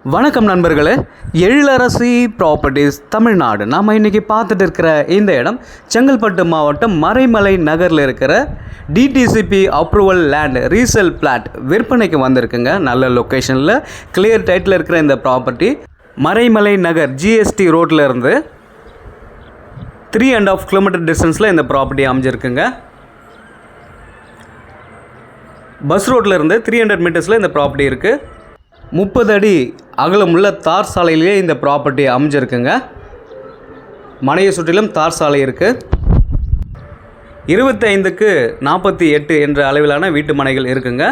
வணக்கம் நண்பர்களே, எழிலரசி ப்ராப்பர்ட்டிஸ் தமிழ்நாடு. நாம் இன்றைக்கி பார்த்துட்டு இருக்கிற இந்த இடம் செங்கல்பட்டு மாவட்டம் மறைமலை நகரில் இருக்கிற DTCP approval land resale plot விற்பனைக்கு வந்திருக்குங்க. நல்ல லொக்கேஷனில் கிளியர் டைட்டில் இருக்கிற இந்த ப்ராப்பர்ட்டி மறைமலை நகர் ஜிஎஸ்டி ரோட்டில் இருந்து 3.5 கிலோமீட்டர் டிஸ்டன்ஸில் இந்த ப்ராப்பர்ட்டி அமைஞ்சிருக்குங்க. பஸ் ரோட்டில் இருந்து 300 மீட்டர்ஸில் இந்த ப்ராப்பர்ட்டி இருக்குது. 30 அடி அகலமுள்ள தார் சாலையிலேயே இந்த ப்ராப்பர்ட்டி அமைஞ்சிருக்குங்க. மனையை சுற்றிலும் தார் சாலை இருக்குது. 25க்கு 48 என்ற அளவிலான வீட்டு மனைகள் இருக்குங்க.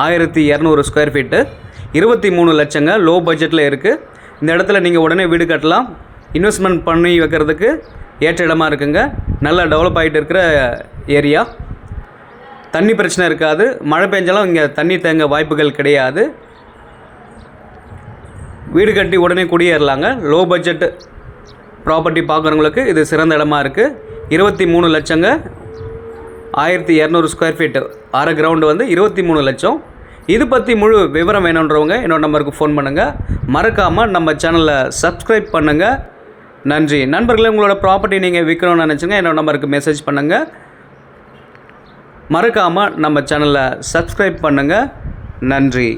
1200 ஸ்கொயர் ஃபீட்டு, 23 லட்சங்க. லோ பட்ஜெட்டில் இருக்குது. இந்த இடத்துல நீங்கள் உடனே வீடு கட்டலாம். இன்வெஸ்ட்மெண்ட் பண்ணி வைக்கிறதுக்கு ஏற்ற இடமா இருக்குங்க. நல்லா டெவலப் ஆகிட்டு இருக்கிற ஏரியா. தண்ணி பிரச்சனை இருக்காது. மழை பெஞ்சாலும் இங்கே தண்ணி தேங்க வாய்ப்புகள் கிடையாது. வீடு கட்டி உடனே குடியேறலாங்க. லோ பட்ஜெட் ப்ராப்பர்ட்டி பார்க்குறவங்களுக்கு இது சிறந்த இடமா இருக்குது. 23 லட்சங்க. 1200 ஸ்கொயர் ஃபீட்டு, அரை கிரவுண்டு வந்து 23 லட்சம். இது பற்றி முழு விவரம் வேணுன்றவங்க என்னோட நம்பருக்கு ஃபோன் பண்ணுங்கள். மறக்காமல் நம்ம சேனலை சப்ஸ்கிரைப் பண்ணுங்கள். நன்றி நண்பர்களே. உங்களோட ப்ராப்பர்ட்டி நீங்கள் விற்கணும்னு நினச்சிங்க என்னோட நம்பருக்கு மெசேஜ் பண்ணுங்கள். மறக்காமல் நம்ம சேனலை சப்ஸ்கிரைப் பண்ணுங்கள். நன்றி.